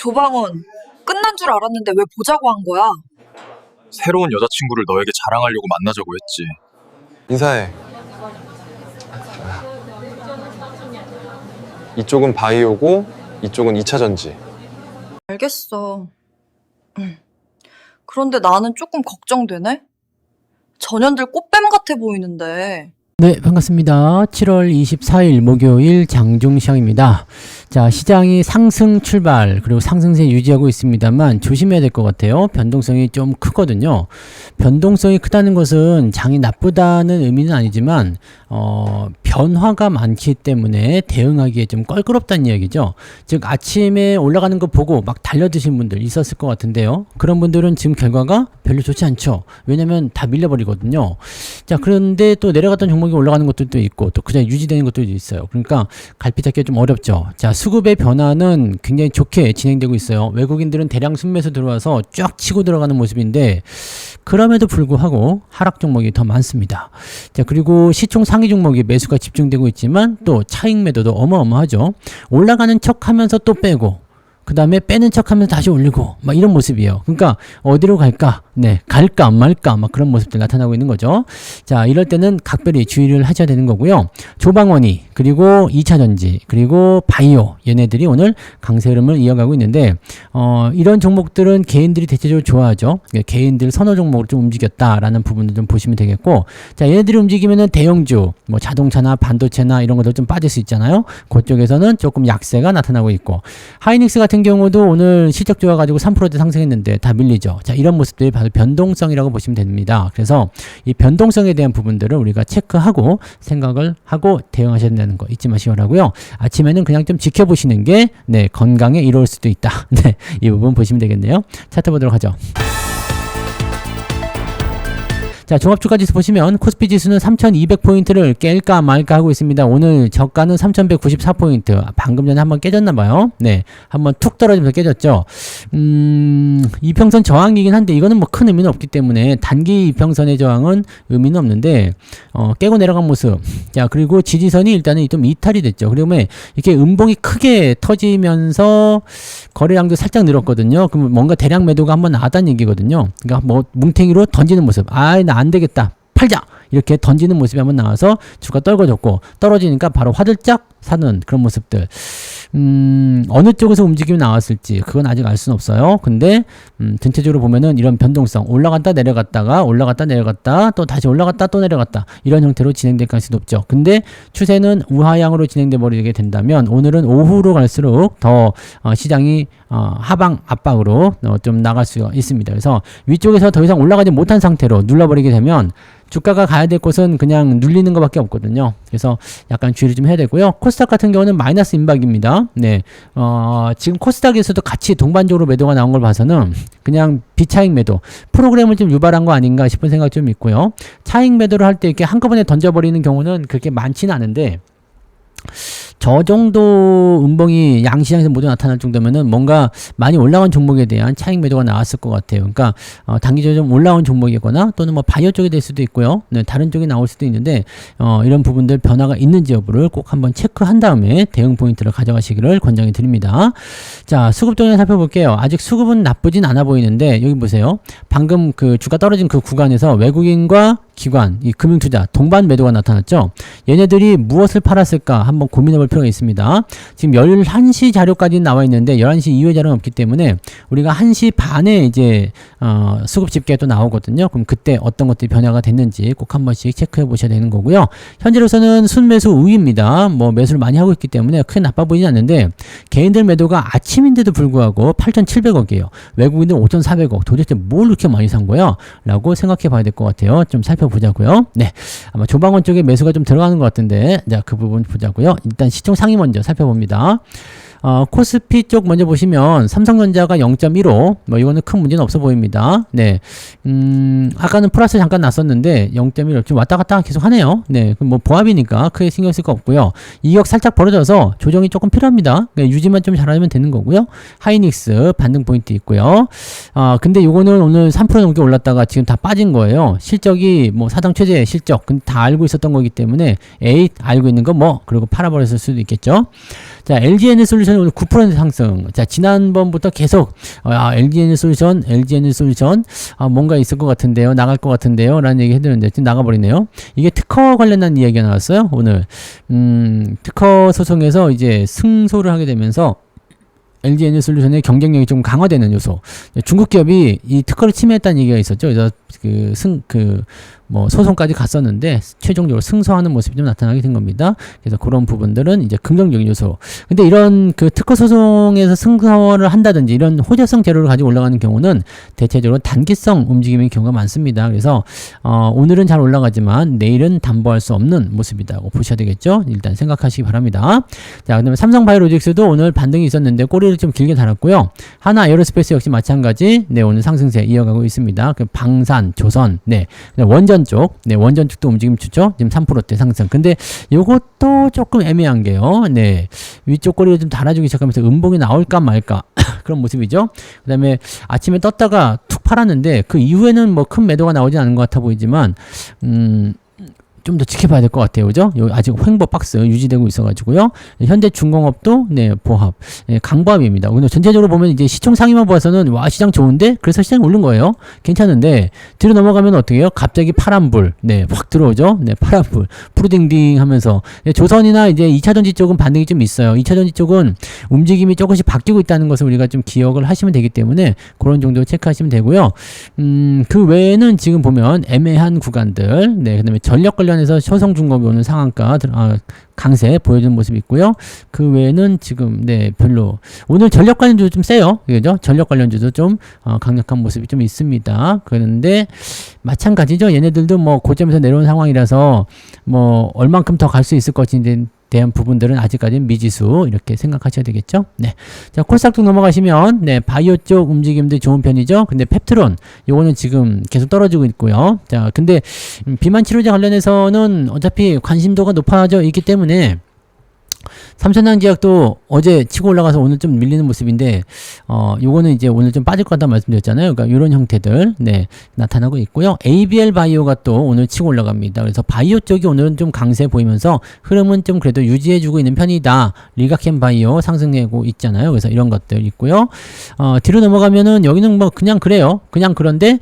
조방원, 끝난 줄 알았는데 왜 보자고 한 거야? 새로운 여자친구를 너에게 자랑하려고 만나자고 했지. 인사해. 이쪽은 바이오고 이쪽은 2차 전지. 알겠어. 그런데 나는 조금 걱정되네? 전현들 꽃뱀 같아 보이는데. 네, 반갑습니다. 7월 24일 목요일 장중시장입니다. 자, 시장이 상승 출발 그리고 상승세 유지하고 있습니다만 조심해야 될 것 같아요. 변동성이 좀 크거든요. 변동성이 크다는 것은 장이 나쁘다는 의미는 아니지만 변화가 많기 때문에 대응하기에 좀 껄끄럽다는 이야기죠. 즉 아침에 올라가는 거 보고 막 달려드신 분들 있었을 것 같은데요. 그런 분들은 지금 결과가 별로 좋지 않죠. 왜냐면 다 밀려버리거든요. 자, 그런데 또 내려갔던 종목이 올라가는 것들도 있고 또 그냥 유지되는 것들도 있어요. 그러니까 갈피 잡기가 좀 어렵죠. 자, 수급의 변화는 굉장히 좋게 진행되고 있어요. 외국인들은 대량 순매수 들어와서 쫙 치고 들어가는 모습인데 그럼에도 불구하고 하락 종목이 더 많습니다. 자, 그리고 시총 상위 종목이 매수가 집중되고 있지만 또 차익 매도도 어마어마하죠. 올라가는 척 하면서 또 빼고 그 다음에 빼는 척 하면서 다시 올리고 막 이런 모습이에요. 그러니까 어디로 갈까? 네, 갈까 말까 막 그런 모습들 나타나고 있는 거죠. 자, 이럴 때는 각별히 주의를 하셔야 되는 거고요. 조방원이 그리고 2차 전지 그리고 바이오 얘네들이 오늘 강세 흐름을 이어가고 있는데 이런 종목들은 개인들이 대체적으로 좋아하죠. 개인들 선호 종목으로 좀 움직였다라는 부분을 좀 보시면 되겠고, 자, 얘네들이 움직이면은 대형주 뭐 자동차나 반도체나 이런 것들 좀 빠질 수 있잖아요. 그쪽에서는 조금 약세가 나타나고 있고, 하이닉스 같은 경우도 오늘 실적 좋아가지고 3%대 상승했는데 다 밀리죠. 자, 이런 모습들이 바로 변동성이라고 보시면 됩니다. 그래서 이 변동성에 대한 부분들을 우리가 체크하고 생각을 하고 대응하셔야 된다는 거 잊지 마시고요. 아침에는 그냥 좀 지켜보시는 게 네, 건강에 이로울 수도 있다. 네, 이 부분 보시면 되겠네요. 차트 보도록 하죠. 자, 종합주가지수 보시면 코스피 지수는 3200포인트를 깰까 말까 하고 있습니다. 오늘 저가는 3194포인트. 방금 전에 한번 깨졌나봐요. 네, 한번 툭 떨어지면서 깨졌죠. 이평선 저항이긴 한데 이거는 뭐 큰 의미는 없기 때문에 단기 이평선의 저항은 의미는 없는데 깨고 내려간 모습. 자, 그리고 지지선이 일단은 좀 이탈이 됐죠. 그러면 이렇게 음봉이 크게 터지면서 거래량도 살짝 늘었거든요. 그럼 뭔가 대량 매도가 한번 나왔다는 얘기거든요. 그러니까 뭐 뭉탱이로 던지는 모습. 나 안 되겠다. 팔자. 이렇게 던지는 모습이 한번 나와서 주가 떨궈졌고 떨어지니까 바로 화들짝 사는 그런 모습들. 어느 쪽에서 움직임이 나왔을지 그건 아직 알 수는 없어요. 근데 전체적으로 보면은 이런 변동성 올라갔다 내려갔다가 올라갔다 내려갔다 또 다시 올라갔다 또 내려갔다 이런 형태로 진행될 가능성이 높죠. 근데 추세는 우하향으로 진행돼 버리게 된다면 오늘은 오후로 갈수록 더 시장이 하방 압박으로 좀 나갈 수가 있습니다. 그래서 위쪽에서 더 이상 올라가지 못한 상태로 눌러버리게 되면 주가가 가야 될 곳은 그냥 눌리는 것밖에 없거든요. 그래서 약간 주의를 좀 해야 되고요. 코스닥 같은 경우는 마이너스 임박입니다. 네, 지금 코스닥에서도 같이 동반적으로 매도가 나온 걸 봐서는 그냥 비차익 매도 프로그램을 좀 유발한 거 아닌가 싶은 생각 좀 있고요. 차익 매도를 할 때 이렇게 한꺼번에 던져버리는 경우는 그렇게 많지는 않은데 저 정도 음봉이 양시장에서 모두 나타날 정도면은 뭔가 많이 올라간 종목에 대한 차익 매도가 나왔을 것 같아요. 그러니까 단기적으로 좀 올라온 종목이거나 또는 뭐 바이오 쪽이 될 수도 있고요. 네, 다른 쪽이 나올 수도 있는데 이런 부분들 변화가 있는지 여부를 꼭 한번 체크한 다음에 대응 포인트를 가져가시기를 권장해 드립니다. 자, 수급 동향 살펴볼게요. 아직 수급은 나쁘진 않아 보이는데 여기 보세요. 방금 그 주가 떨어진 그 구간에서 외국인과 기관, 이 금융투자 동반 매도가 나타났죠. 얘네들이 무엇을 팔았을까 한번 고민해 볼 필요가 있습니다. 지금 11시 자료까지 나와 있는데 11시 이후의 자료는 없기 때문에 우리가 1시 반에 이제 수급 집계가 또 나오거든요. 그럼 그때 어떤 것들이 변화가 됐는지 꼭 한 번씩 체크해 보셔야 되는 거고요. 현재로서는 순매수 우위입니다. 뭐 매수를 많이 하고 있기 때문에 크게 나빠 보이진 않는데 개인들 매도가 아침인데도 불구하고 8,700억이에요. 외국인들 5,400억. 도대체 뭘 이렇게 많이 산 거야? 라고 생각해 봐야 될 것 같아요. 좀 살펴보자고요. 네, 아마 조방원 쪽에 매수가 좀 들어가는 것 같은데 자, 그 부분 보자고요. 일단 시총 상위 먼저 살펴봅니다. 코스피 쪽 먼저 보시면 삼성전자가 0.15, 뭐 이거는 큰 문제는 없어 보입니다. 네, 아까는 플러스 잠깐 났었는데 0.15 좀 왔다 갔다 계속 하네요. 네, 뭐 보합이니까 크게 신경 쓸 거 없고요. 이격 살짝 벌어져서 조정이 조금 필요합니다. 네, 유지만 좀 잘하면 되는 거고요. 하이닉스 반등 포인트 있고요. 근데 요거는 오늘 3% 넘게 올랐다가 지금 다 빠진 거예요. 실적이 뭐 사상 최대 실적, 근데 다 알고 있었던 거기 때문에 알고 있는 거 뭐 그리고 팔아버렸을 수도 있겠죠. 자, LG에너솔루션 솔루션이 오늘 9% 상승. 자, 지난번부터 계속 LG에너지솔루션 뭔가 있을 것 같은데요, 나갈 것 같은데요 라는 얘기 해드렸는데 지금 나가버리네요. 이게 특허 관련한 이야기가 나왔어요 오늘. 특허 소송에서 이제 승소를 하게 되면서 LG에너지솔루션의 경쟁력이 좀 강화되는 요소. 중국 기업이 이 특허를 침해했다는 얘기가 있었죠. 그래서 소송까지 갔었는데 최종적으로 승소하는 모습이 좀 나타나게 된 겁니다. 그래서 그런 부분들은 이제 긍정적인 요소. 근데 이런 그 특허 소송에서 승소를 한다든지 이런 호재성 재료를 가지고 올라가는 경우는 대체적으로 단기성 움직임의 경우가 많습니다. 그래서 오늘은 잘 올라가지만 내일은 담보할 수 없는 모습이라고 보셔야 되겠죠. 일단 생각하시기 바랍니다. 자, 그다음에 삼성바이오로직스도 오늘 반등이 있었는데 꼬리를 좀 길게 달았고요. 하나 에어로스페이스 역시 마찬가지. 네, 오늘 상승세 이어가고 있습니다. 그 방산, 조선, 네, 원전 쪽, 네, 원전 쪽도 움직임 좋죠. 지금 3%대 상승. 근데 요것도 조금 애매한 게요. 네, 위쪽 꼬리를 좀 달아주기 시작하면서 음봉이 나올까 말까 그런 모습이죠. 그 다음에 아침에 떴다가 툭 팔았는데 그 이후에는 뭐 큰 매도가 나오진 않은 것 같아 보이지만 좀 더 지켜봐야 될 것 같아요. 그죠? 아직 횡보 박스 유지되고 있어가지고요. 현대중공업도, 네, 보합, 네, 강보합입니다. 오늘 전체적으로 보면 이제 시총 상위만 보아서는, 와, 시장 좋은데? 그래서 시장이 오른 거예요. 괜찮은데, 뒤로 넘어가면 어떻게 해요? 갑자기 파란불, 네, 확 들어오죠? 네, 파란불. 푸르딩딩 하면서. 네, 조선이나 이제 2차전지 쪽은 반등이 좀 있어요. 2차전지 쪽은 움직임이 조금씩 바뀌고 있다는 것을 우리가 좀 기억을 하시면 되기 때문에, 그런 정도 체크하시면 되고요. 그 외에는 지금 보면 애매한 구간들, 네, 그 다음에 전력 관련 에서 효성중공업이 오늘 상한가 강세 보여주는 모습이 있고요. 그 외에는 지금 네 별로 오늘 전력 관련주도 좀 세요. 그죠? 전력 관련주도 좀 강력한 모습이 좀 있습니다. 그런데 마찬가지죠. 얘네들도 뭐 고점에서 내려온 상황이라서 뭐 얼만큼 더 갈 수 있을 것인지 대한 부분들은 아직까지는 미지수 이렇게 생각하셔야 되겠죠. 네. 자, 코스닥 넘어가시면 네, 바이오 쪽 움직임도 좋은 편이죠. 근데 펩트론 요거는 지금 계속 떨어지고 있고요. 자, 근데 비만 치료제 관련해서는 어차피 관심도가 높아져 있기 때문에 삼천양제약도 어제 치고 올라가서 오늘 좀 밀리는 모습인데 요거는 이제 오늘 좀 빠질 것 같다는 말씀드렸잖아요. 그러니까 이런 형태들 네 나타나고 있고요. ABL 바이오가 또 오늘 치고 올라갑니다. 그래서 바이오 쪽이 오늘은 좀 강세 보이면서 흐름은 좀 그래도 유지해주고 있는 편이다. 리가켄 바이오 상승하고 있잖아요. 그래서 이런 것들 있고요. 뒤로 넘어가면은 여기는 뭐 그냥 그래요. 그냥 그런데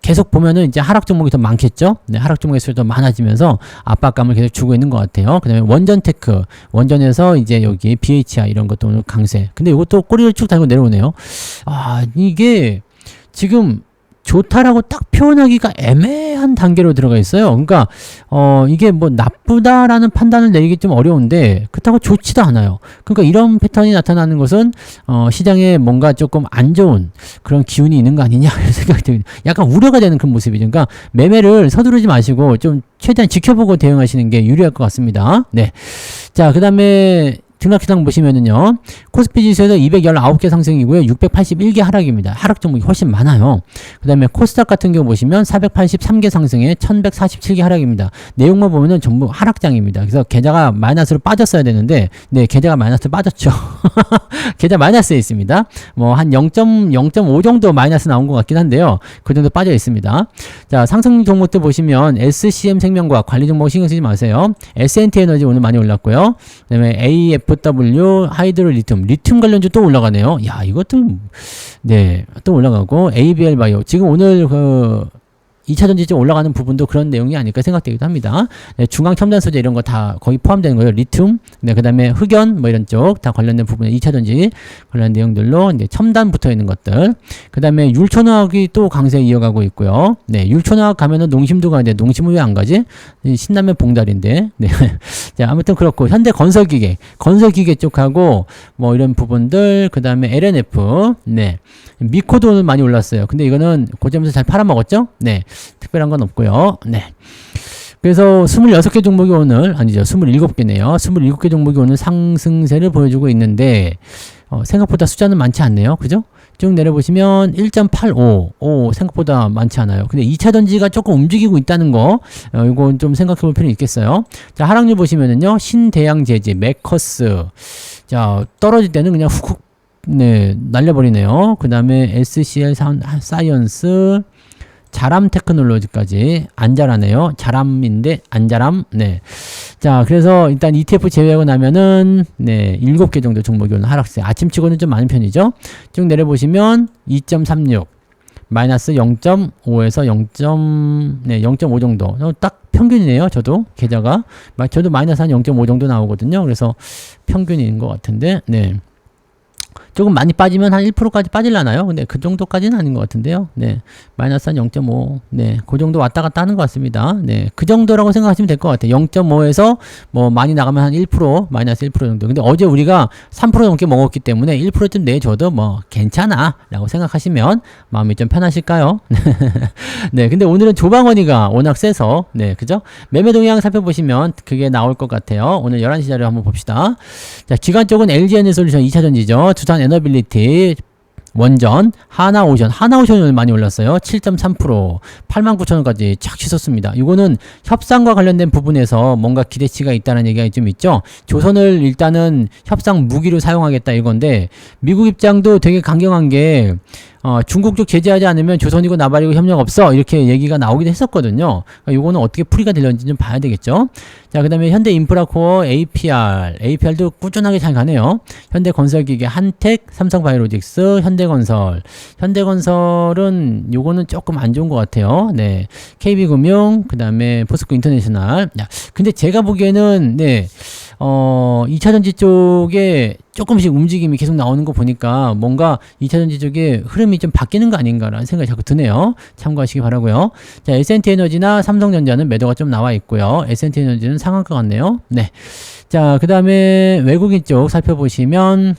계속 보면은 이제 하락 종목이 더 많겠죠. 네, 하락 종목의 수가 더 많아지면서 압박감을 계속 주고 있는 것 같아요. 그다음에 원전테크 원전에서 이제 여기 BHI 이런 것도 오늘 강세. 근데 이것도 꼬리를 쭉 달고 내려오네요. 이게 지금 좋다라고 딱 표현하기가 애매한 단계로 들어가 있어요. 그러니까 이게 뭐 나쁘다라는 판단을 내리기 좀 어려운데 그렇다고 좋지도 않아요. 그러니까 이런 패턴이 나타나는 것은 시장에 뭔가 조금 안 좋은 그런 기운이 있는 거 아니냐 이런 생각이 듭니다. 약간 우려가 되는 그런 모습이죠. 그러니까 매매를 서두르지 마시고 좀 최대한 지켜보고 대응하시는 게 유리할 것 같습니다. 네. 자, 그다음에 등락시장 보시면은요, 코스피 지수에서 219개 상승이고요, 681개 하락입니다. 하락 종목이 훨씬 많아요. 그 다음에 코스닥 같은 경우 보시면 483개 상승에 1147개 하락입니다. 내용만 보면은 전부 하락장입니다. 그래서 계좌가 마이너스로 빠졌어야 되는데, 네, 계좌가 마이너스로 빠졌죠. 계좌 마이너스에 있습니다. 뭐, 한 0.5 정도 마이너스 나온 것 같긴 한데요. 그 정도 빠져 있습니다. 자, 상승 종목들 보시면 SCM 생명과학 관리 종목 신경 쓰지 마세요. S&T 에너지 오늘 많이 올랐고요. 그 다음에 AFW 하이드로 리튬 관련주 또 올라가네요. 야, 이것도 네, 또 올라가고 ABL 바이오 지금 오늘 그 2차전지 좀 올라가는 부분도 그런 내용이 아닐까 생각되기도 합니다. 네, 중앙 첨단 소재 이런 거 다 거의 포함되는 거예요. 리튬, 네, 그 다음에 흑연 뭐 이런 쪽 다 관련된 부분에 2차전지 관련 내용들로 이제 첨단 붙어 있는 것들. 그 다음에 율촌화학이 또 강세 이어가고 있고요. 네, 율촌화학 가면은 농심도 가는데 농심은 왜 안 가지? 신라면 봉다리인데. 네. 자, 아무튼 그렇고 현대 건설기계 쪽하고 뭐 이런 부분들. 그 다음에 LNF, 네, 미코도 오늘 많이 올랐어요. 근데 이거는 고점에서 잘 팔아먹었죠? 네. 특별한 건 없고요. 네. 그래서 26개 종목이 오늘 아니죠. 27개네요. 27개 종목이 오늘 상승세를 보여주고 있는데 생각보다 숫자는 많지 않네요. 그죠? 쭉 내려보시면 1.85 생각보다 많지 않아요. 근데 2차 전지가 조금 움직이고 있다는 거 이건 좀 생각해 볼 필요는 있겠어요. 자, 하락률 보시면은요. 신대양제지, 메커스. 자, 떨어질 때는 그냥 훅훅 네, 날려버리네요. 그 다음에 SCL 사이언스 자람 테크놀로지까지 안 잘하네요. 자람인데 안 자람. 네. 자, 그래서 일단 ETF 제외하고 나면은 7개 정도 종목이 오늘 하락세. 아침치고는 좀 많은 편이죠. 쭉 내려보시면 2.36 마이너스 0.5에서 0.5 정도. 딱 평균이네요. 저도 계좌가 저도 마이너스 한 0.5 정도 나오거든요. 그래서 평균인 것 같은데, 네. 조금 많이 빠지면 한 1%까지 빠질라나요? 근데 그 정도까지는 아닌 것 같은데요. 네. 마이너스 한 0.5. 네. 그 정도 왔다 갔다 하는 것 같습니다. 네. 그 정도라고 생각하시면 될 것 같아요. 0.5에서 뭐 많이 나가면 한 1%, 마이너스 1% 정도. 근데 어제 우리가 3% 넘게 먹었기 때문에 1%쯤 내줘도 뭐 괜찮아. 라고 생각하시면 마음이 좀 편하실까요? 네. 근데 오늘은 조방원이가 워낙 세서, 네. 그죠? 매매 동향 살펴보시면 그게 나올 것 같아요. 오늘 11시 자료 한번 봅시다. 자, 기관 쪽은 LG에너솔루션 2차전지죠. 두산 에너빌리티, 원전, 하나오션. 하나오션이 오늘 많이 올랐어요. 7.3%, 89,000원까지 착 치솟습니다. 이거는 협상과 관련된 부분에서 뭔가 기대치가 있다는 얘기가 좀 있죠. 조선을 일단은 협상 무기로 사용하겠다 이건데, 미국 입장도 되게 강경한 게 중국 쪽 제재하지 않으면 조선이고 나발이고 협력 없어 이렇게 얘기가 나오기도 했었거든요. 그러니까 요거는 어떻게 풀이가 되려는지 좀 봐야 되겠죠. 자, 그 다음에 현대인프라코어 APR도 꾸준하게 잘 가네요. 현대건설기계, 한택, 삼성바이오로직스, 현대건설은 요거는 조금 안 좋은 것 같아요. 네, KB금융, 그 다음에 포스코 인터내셔널. 근데 제가 보기에는 2차전지 쪽에 조금씩 움직임이 계속 나오는 거 보니까 뭔가 2차전지 쪽에 흐름이 좀 바뀌는 거 아닌가라는 생각이 자꾸 드네요. 참고하시기 바라고요. 자, S&T에너지나 삼성전자는 매도가 좀 나와 있고요. S&T에너지는 상한가 같네요. 네. 자, 그 다음에 외국인 쪽 살펴보시면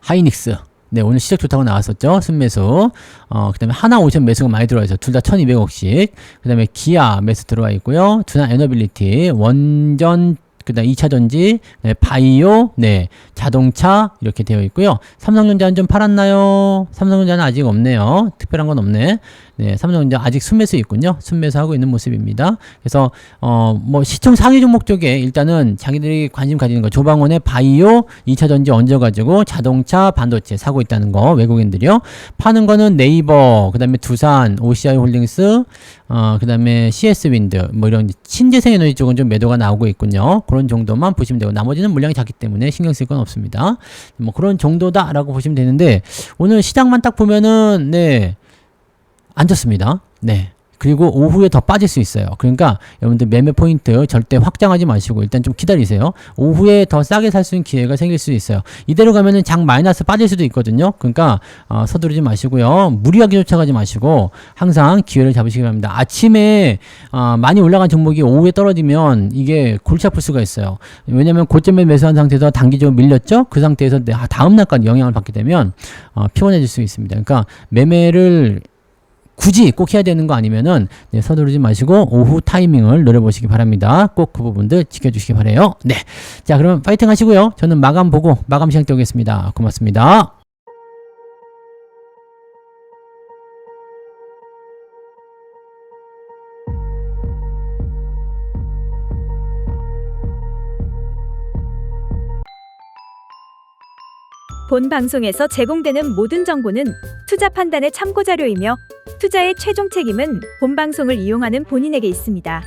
하이닉스. 네, 오늘 시작 좋다고 나왔었죠. 순매수. 그 다음에 하나오션 매수가 많이 들어와 있어요. 둘 다 1200억씩. 그 다음에 기아 매수 들어와 있고요. 두산 에너빌리티, 원전, 그 다음 2차전지, 네, 바이오, 네, 자동차 이렇게 되어 있고요. 삼성전자는 좀 팔았나요? 삼성전자는 아직 없네요. 특별한 건 없네. 네, 삼성전자 아직 순매수 있군요. 순매수하고 있는 모습입니다. 그래서 뭐 시총 상위 종목 쪽에 일단은 자기들이 관심 가지는 거, 조방원의 바이오, 2차전지 얹어가지고 자동차, 반도체 사고 있다는 거, 외국인들이요. 파는 거는 네이버, 그 다음에 두산, OCI홀딩스, 그 다음에 CS윈드, 뭐 이런 신재생 에너지 쪽은 좀 매도가 나오고 있군요. 그런 정도만 보시면 되고, 나머지는 물량이 작기 때문에 신경 쓸 건 없습니다. 뭐 그런 정도다라고 보시면 되는데, 오늘 시장만 딱 보면은, 네, 안 좋습니다. 네. 그리고 오후에 더 빠질 수 있어요. 그러니까 여러분들 매매 포인트 절대 확장하지 마시고 일단 좀 기다리세요. 오후에 더 싸게 살 수 있는 기회가 생길 수 있어요. 이대로 가면은 장 마이너스 빠질 수도 있거든요. 그러니까 서두르지 마시고요. 무리하게 쫓아가지 마시고 항상 기회를 잡으시기 바랍니다. 아침에 많이 올라간 종목이 오후에 떨어지면 이게 골치 아플 수가 있어요. 왜냐면 고점에 매수한 상태에서 단기적으로 밀렸죠. 그 상태에서 다음 날까지 영향을 받게 되면 피곤해질 수 있습니다. 그러니까 매매를 굳이 꼭 해야 되는 거 아니면은 서두르지 마시고 오후 타이밍을 노려보시기 바랍니다. 꼭 그 부분들 지켜주시기 바래요. 네, 자, 그럼 파이팅 하시고요. 저는 마감 보고 마감 시간 때 오겠습니다. 고맙습니다. 본 방송에서 제공되는 모든 정보는 투자 판단의 참고 자료이며 투자의 최종 책임은 본 방송을 이용하는 본인에게 있습니다.